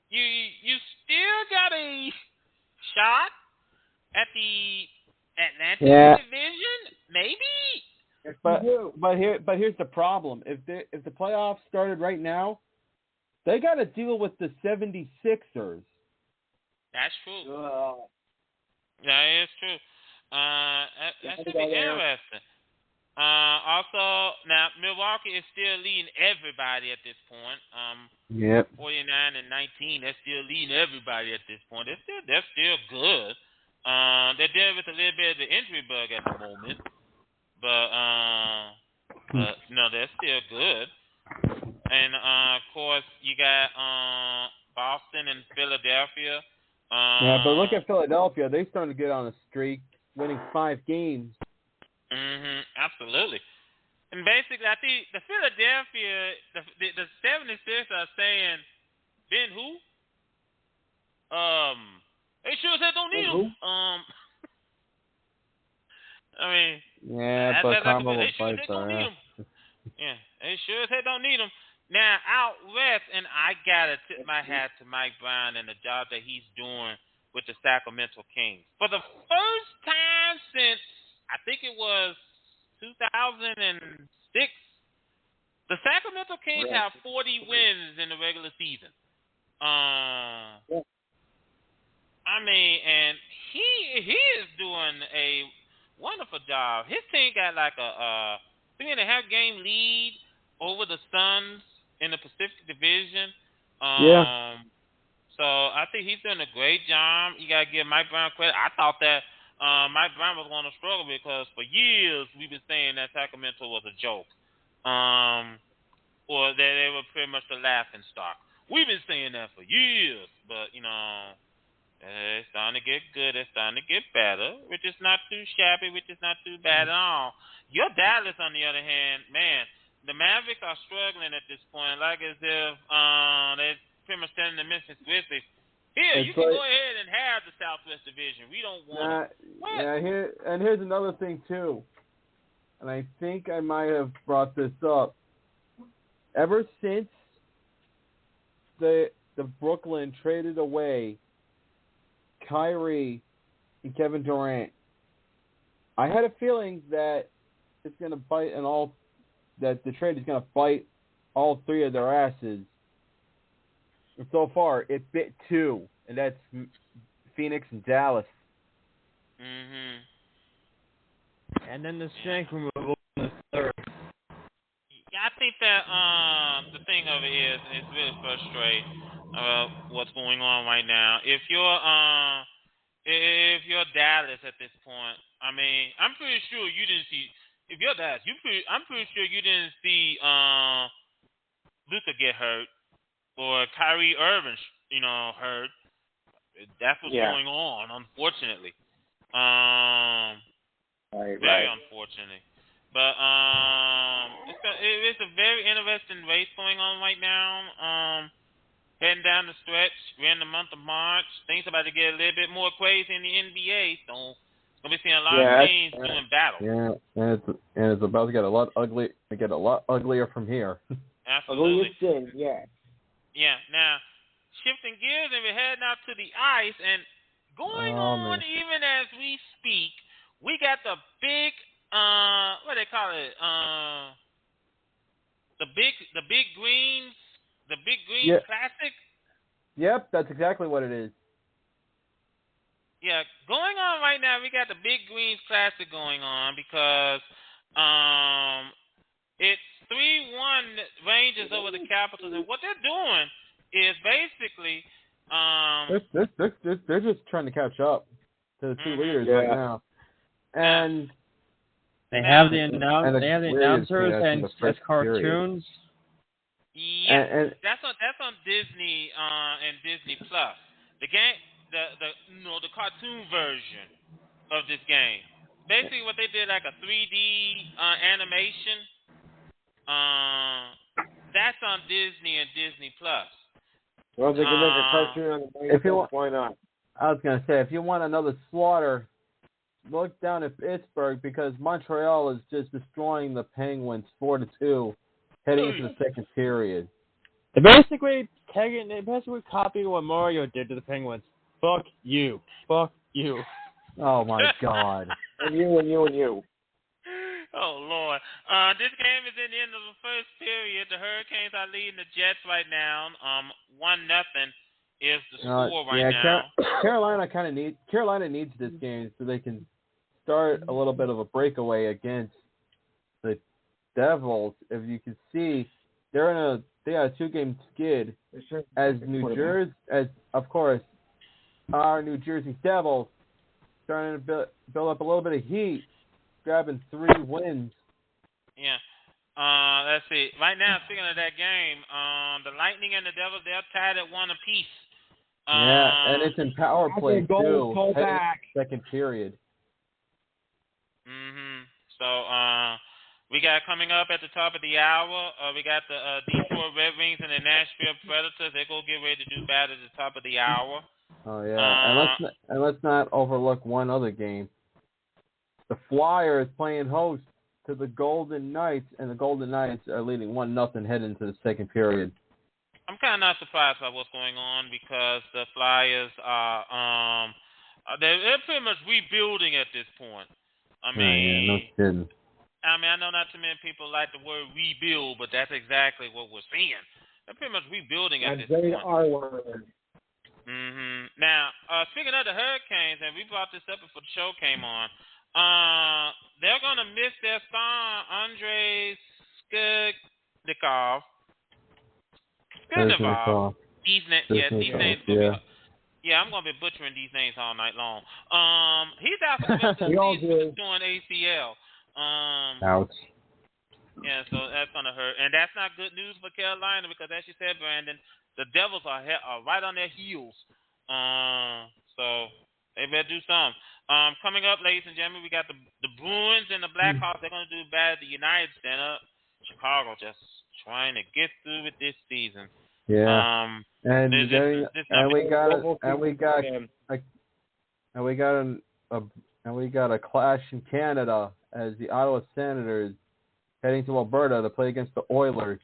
You still got a shot at the Atlantic Division, maybe. But here's the problem. If the playoffs started right now, they got to deal with the 76ers. That's true. That is true. That should be interesting. Also, now Milwaukee is still leading everybody at this point. 49-19. They're still leading everybody at this point. They're still good. They're dealing with a little bit of the injury bug at the moment, but no, they're still good. And of course, you got Boston and Philadelphia. But look at Philadelphia. They're starting to get on a streak, winning 5 games. Absolutely. And basically, I think the Philadelphia, the 76ers are saying, Ben who? They sure said don't need him. I mean, but Carmelo they sure said don't need him. Yeah, they sure said don't need him. Now, out west, and I got to tip my hat to Mike Brown and the job that he's doing with the Sacramento Kings. For the first time since, I think it was 2006, the Sacramento Kings have 40 wins in the regular season. I mean, and he is doing a wonderful job. His team got like a 3.5 game lead over the Suns in the Pacific Division. So I think he's doing a great job. You gotta give Mike Brown credit. I thought that Mike Brown was going to struggle because for years we've been saying that Sacramento was a joke, or that they were pretty much the laughing stock. We've been saying that for years, but it's starting to get good. It's starting to get better, which is not too shabby, which is not too bad at all. Your Dallas, on the other hand, man, the Mavericks are struggling at this point, like as if they're pretty much telling the Memphis Grizzlies, here, you can go ahead and have the Southwest Division. We don't want it. Here's another thing, too. And I think I might have brought this up. Ever since the Brooklyn traded away Kyrie and Kevin Durant, I had a feeling that it's going to bite that the trade is going to bite all three of their asses. And so far, it bit two, and that's Phoenix and Dallas. Mm-hmm. And then the shank removal in the third. Yeah, I think that the thing of it is, it's really frustrating what's going on right now. If you're Dallas at this point, I mean, I'm pretty sure you didn't see. If you're Dallas, I'm pretty sure you didn't see Luka get hurt or Kyrie Irving, hurt. That's what's going on, unfortunately. Very unfortunate. But it's a very interesting race going on right now. Heading down the stretch, we're in the month of March. Things about to get a little bit more crazy in the NBA, so we'll be seeing a lot of teams doing battle. Yeah, and it's about to get a lot uglier from here. Absolutely. Yeah. Yeah. Now, shifting gears, and we're heading out to the ice, and going on even as we speak, we got the big, what do they call it? The big greens. The Big Green Classic? Yep, that's exactly what it is. Yeah, going on right now, we got the Big Greens Classic going on because it's 3-1 Rangers over the Capitals, and what they're doing is basically they're just trying to catch up to the two leaders right now, and they have the announcers and as cartoons. Yeah, that's on Disney and Disney Plus. The game, the cartoon version of this game. Basically, what they did like a 3D animation. That's on Disney and Disney Plus. Well, they can make a cartoon on the game. Why not? I was gonna say, if you want another slaughter, look down at Pittsburgh because Montreal is just destroying the Penguins 4-2. Heading into the second period. They basically copied what Mario did to the Penguins. Fuck you. Fuck you. Oh, my God. And you. Oh, Lord. This game is in the end of the first period. The Hurricanes are leading the Jets right now. 1-0 is the score right now. Carolina needs this game so they can start a little bit of a breakaway against the Devils. If you can see, they got a 2-game skid as our New Jersey Devils starting to build up a little bit of heat, grabbing 3 wins. Yeah. Let's see. Right now, speaking of that game, the Lightning and the Devils, they're tied at 1 apiece. And it's in power play too. Second period. So, we got coming up at the top of the hour, we got the Detroit Red Wings and the Nashville Predators. They're going to get ready to do battle at the top of the hour. Oh, yeah. And let's not overlook one other game. The Flyers playing host to the Golden Knights, and the Golden Knights are leading 1-0 heading into the second period. I'm kind of not surprised by what's going on because the Flyers are they're pretty much rebuilding at this point. I mean, no kidding. I mean, I know not too many people like the word rebuild, but that's exactly what we're seeing. They're pretty much rebuilding at this point. R word. Now, speaking of the Hurricanes, and we brought this up before the show came on, they're going to miss their star, Andrei Skudnikov. These names going to be... Yeah, I'm going to be butchering these names all night long. He's out for the rest of the season with a torn ACL. Ouch. Yeah, so that's going to hurt. And that's not good news for Carolina because, as you said, Brandon, the Devils are right on their heels. So they better do something. Coming up, ladies and gentlemen, we got the Bruins and the Blackhawks. They're going to do bad at the United Center. Chicago just trying to get through with this season. Yeah. And we got a clash in Canada as the Ottawa Senators heading to Alberta to play against the Oilers.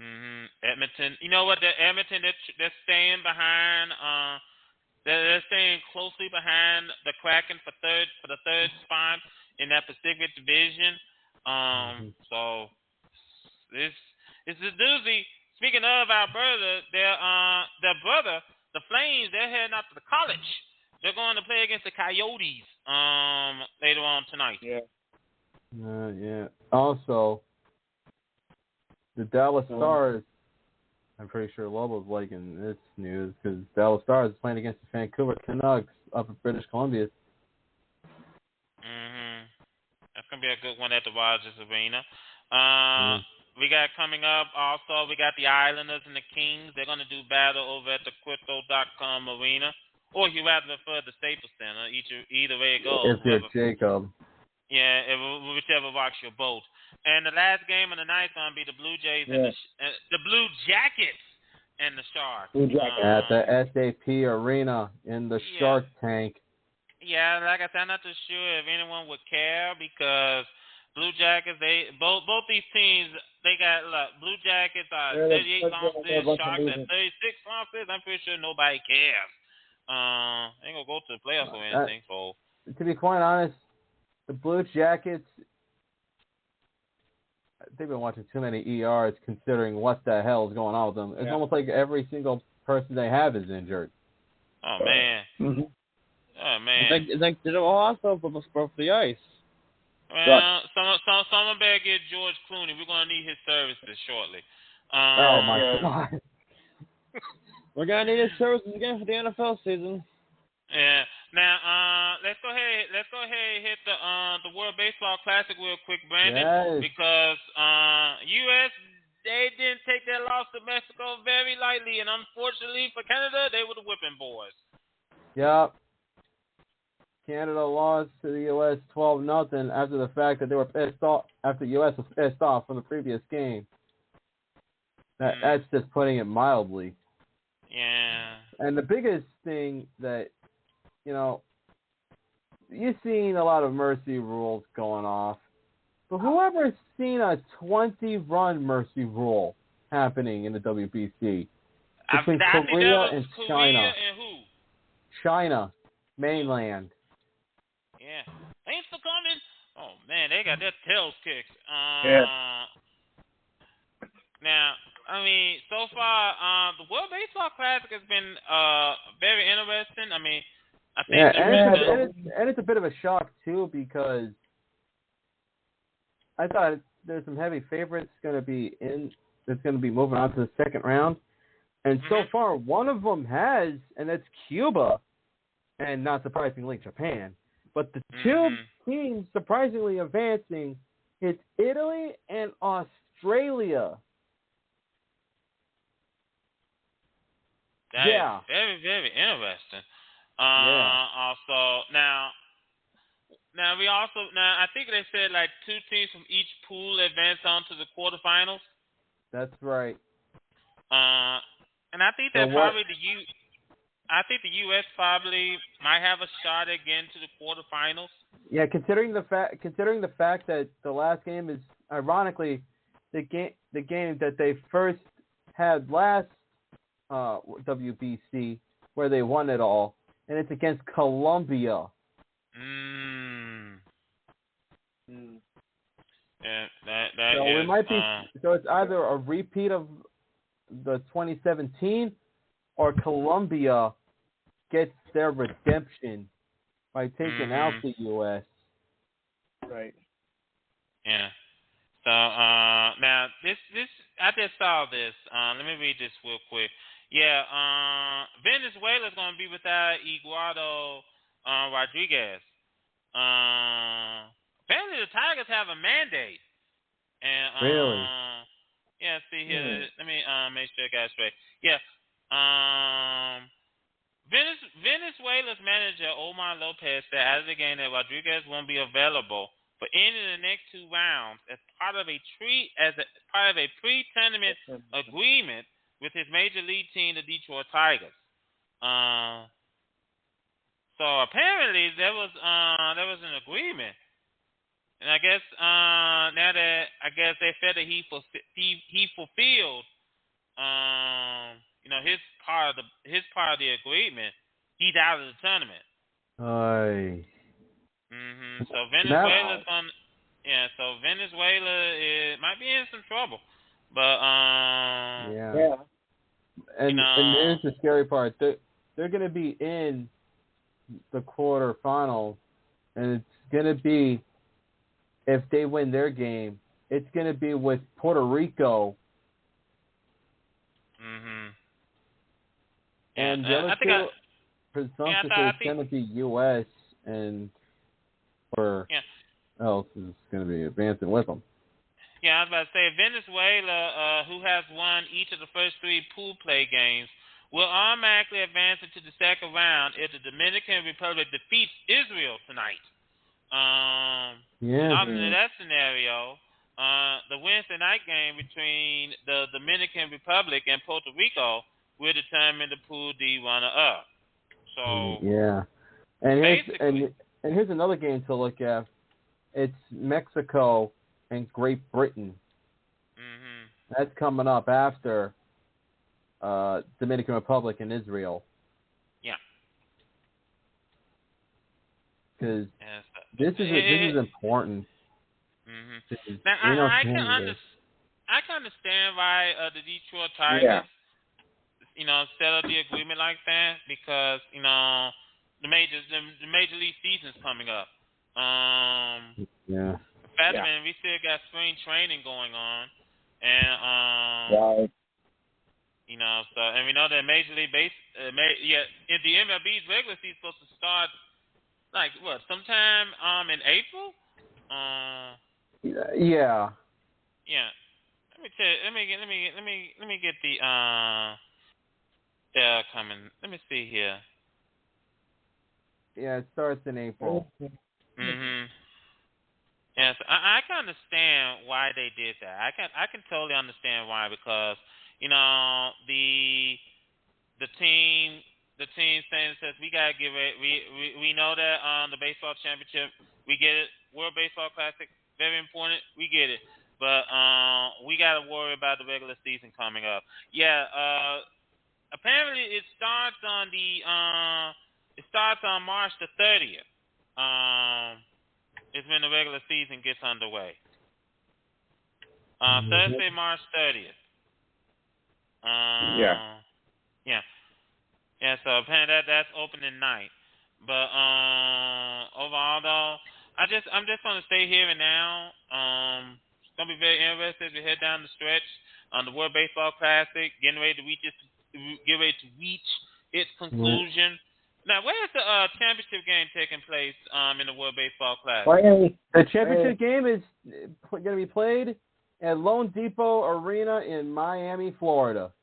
Mm-hmm. Edmonton. You know what? Edmonton, they're staying behind. They're staying closely behind the Kraken for the third spot in that Pacific Division. So this is a doozy. Speaking of Alberta, their brother, the Flames, they're heading out to the college. They're going to play against the Coyotes later on tonight. Yeah. Yeah. Also, the Dallas Stars, I'm pretty sure Lobo's liking this news because Dallas Stars is playing against the Vancouver Canucks up in British Columbia. That's going to be a good one at the Rogers Arena. We got coming up also, we got the Islanders and the Kings. They're going to do battle over at the Crypto.com Arena. Or you rather prefer the Staples Center. Either way it goes. If you're Jacob. Yeah, whichever rocks your boat. And the last game of the night is going to be the Blue Jays and the Blue Jackets and the Sharks. At the SAP Arena in the Shark Tank. Yeah, like I said, I'm not too sure if anyone would care because Blue Jackets, both these teams, they got Blue Jackets are 38 losses, Sharks at 36 losses. I'm pretty sure nobody cares. Ain't gonna go to the playoffs or anything. So to be quite honest, the Blue Jackets, they've been watching too many ERs considering what the hell is going on with them. It's almost like every single person they have is injured. Oh, man. Oh, man. It's like they don't also for the ice. Well, someone better get George Clooney. We're going to need his services shortly. Oh, my God. We're going to need his services again for the NFL season. Yeah. Now, let's go ahead and hit the World Baseball Classic real quick, Brandon, because U.S. they didn't take their loss to Mexico very lightly, and unfortunately for Canada, they were the whipping boys. Yep. Canada lost to the U.S. 12-0 after the fact that they were pissed off after the U.S. was pissed off from the previous game. That's just putting it mildly. Yeah. And the biggest thing that you've seen a lot of mercy rules going off, but whoever's seen a 20-run mercy rule happening in the WBC between Korea and China? And who? China, mainland. Yeah. Thanks for coming. Oh, man, they got their tails kicked. Now, I mean, so far, the World Baseball Classic has been very interesting. I mean, I think and it's a bit of a shock too because I thought there's some heavy favorites going to be moving on to the second round, and so far one of them has, and that's Cuba, and not surprisingly Japan. But the two teams surprisingly advancing, it's Italy and Australia. That is very, very interesting. Also, now I think they said like two teams from each pool advance on to the quarterfinals. That's right. And I think that I think the U.S. probably might have a shot again to the quarterfinals. Yeah, considering the fact that the last game is ironically the game that they first had last WBC where they won it all, and it's against Colombia. Yeah, so it might be. So it's either a repeat of the 2017 or Colombia gets their redemption by taking out the U.S. Right. Yeah. So now this I just saw this. Let me read this real quick. Yeah. Venezuela's gonna be without Eduardo Rodriguez. Apparently the Tigers have a mandate. And Really? yeah, see here. Let me make sure I got it straight. Yeah. Venezuela's manager Omar Lopez said after the game that Rodriguez won't be available for any of the next two rounds as part of a pre-tournament agreement with his major league team, the Detroit Tigers. So apparently there was an agreement, and I guess now that they felt that he fulfilled his part of the agreement, he's out of the tournament. Aye. So Venezuela might be in some trouble, but yeah. And here's the scary part: they're going to be in the quarterfinals, and it's going to be, if they win their game, it's going to be with Puerto Rico. And the other two, presumptively, it's going to be U.S. and else is going to be advancing with them. Yeah, I was about to say, Venezuela, who has won each of the first three pool play games, will automatically advance into the second round if the Dominican Republic defeats Israel tonight. Under that scenario, the Wednesday night game between the Dominican Republic and Puerto Rico will determine the Pool D runner-up. So and here's another game to look at. It's Mexico and Great Britain. That's coming up after Dominican Republic and Israel. Yeah. Because this is important. Now, I can understand why the Detroit Tigers, set up the agreement like that, because the major league season's coming up. We still got spring training going on, and so, and we know that Major League the MLB's regular season is supposed to start sometime in April. Yeah. Let me tell you, let me get the coming. Let me see here. Yeah, it starts in April. Yes, I can understand why they did that. I can totally understand why, because the team says we gotta give it. We know that the baseball championship, we get it. World Baseball Classic, very important. We get it, but we gotta worry about the regular season coming up. Yeah. Apparently it starts on March the 30th. Is when the regular season gets underway. Thursday, March 30th. So apparently that's opening night. But overall, though, I'm just gonna stay here and now. It's gonna be very interesting as we head down the stretch on the World Baseball Classic, getting ready to reach its conclusion. Now, where's the championship game taking place in the World Baseball Classic? The championship game is going to be played at Lone Depot Arena in Miami, Florida.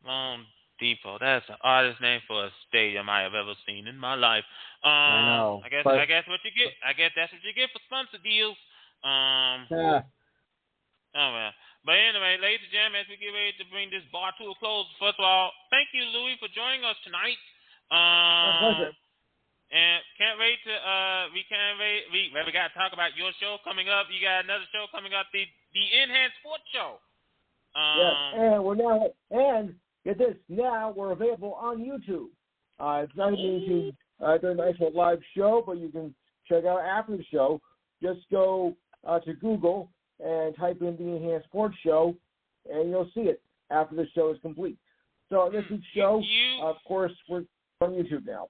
Lone Depot. That's the oddest name for a stadium I have ever seen in my life. I know. I guess what you get. I guess that's what you get for sponsor deals. Oh well. But anyway, ladies and gentlemen, as we get ready to bring this bar to a close, first of all, thank you, Louis, for joining us tonight. Pleasure. And we got to talk about your show coming up. You got another show coming up, the Enhanced Sports Show. And get this, now we're available on YouTube. It's not even during the actual live show, but you can check out after the show. Just go to Google and type in the Enhanced Sports Show, and you'll see it after the show is complete. So this week's show, of course, on YouTube now.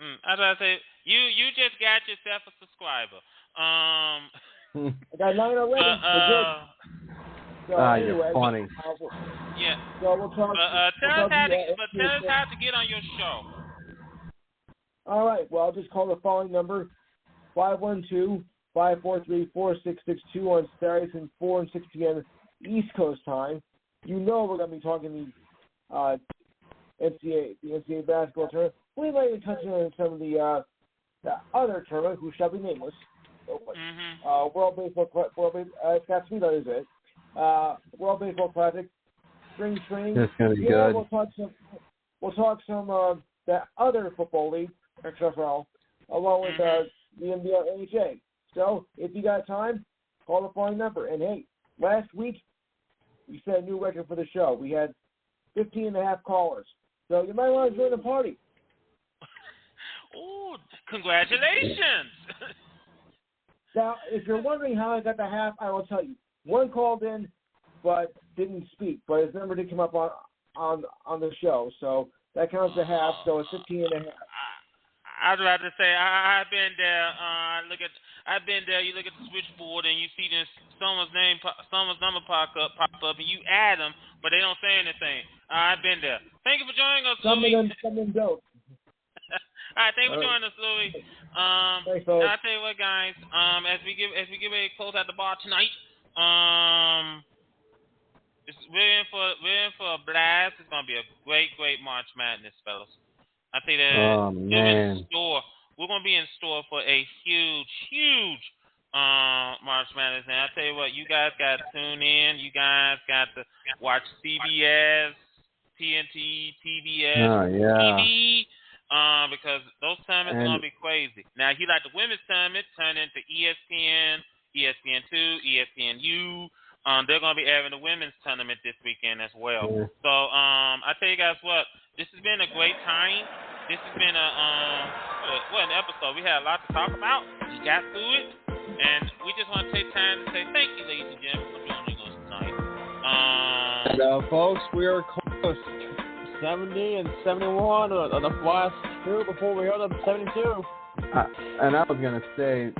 I was about to say, you just got yourself a subscriber. I got 9 already. So anyway, you're funny. Yeah. So we'll talk. Tell us how to get on your show. All right. Well, I'll just call the following number: 512-543-4662 on Saturdays from 4 and 6 p.m. East Coast time. You know we're going to be talking the NCAA basketball tournament. We might even touch on some of the other tournament, who shall be nameless. World Baseball, Scott Sweet is it. World Baseball Classic, Spring Training. That's gonna be good. We'll talk some that other football league, XFL, along with the NBA and NHL. So if you got time, call the following number. And hey, last week we set a new record for the show. We had 15.5 callers. So you might want to join the party. Oh, congratulations! Now, if you're wondering how I got the half, I will tell you. One called in, but didn't speak, but his number did come up on the show, so that counts as half. So it's 15.5. I'd rather say I've been there. I've been there. You look at the switchboard and you see this someone's number pop up, and you add them, but they don't say anything. I've been there. Thank you for joining us, Louis. Some of them don't. All right, thank you for joining us, Louis. Thanks, folks. I'll tell you what, guys. As we get ready to close out the bar tonight, we're in for a blast. It's gonna be a great March Madness, fellas. I think that we're gonna be in store for a huge March Madness. And I tell you what, you guys got to tune in. You guys got to watch CBS, TNT, TBS, TV. Because those tournaments are going to be crazy. Now, if you like the women's tournament, turn into ESPN, ESPN2, ESPNU. They're going to be airing the women's tournament this weekend as well. Yeah. So, I tell you guys what, this has been a great time. This has been an episode. We had a lot to talk about. We got through it. And we just want to take time to say thank you, ladies and gentlemen, for joining us tonight. Folks, we are close. 70 and 71 on the last two before we hit up 72. And I was going to say,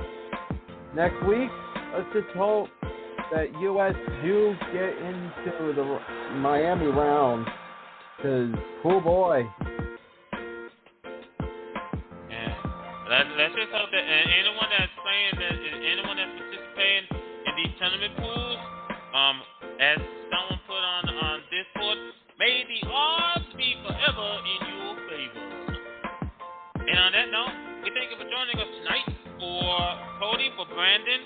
next week, let's just hope that U.S. do get into the Miami round. Because, oh boy. Yeah. Let's just hope that anyone that's participating in these tournament pools, as someone put on Discord, may the odds be forever in your favor. And on that note, we thank you for joining us tonight. For Cody, for Brandon,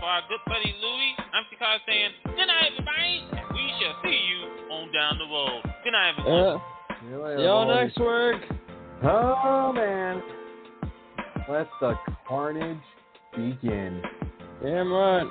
for our good buddy Louis, I'm Chicago saying good night, everybody. We shall see you on down the road. Good night, everyone. See y'all next week. Oh, man. Let the carnage begin. Damn right.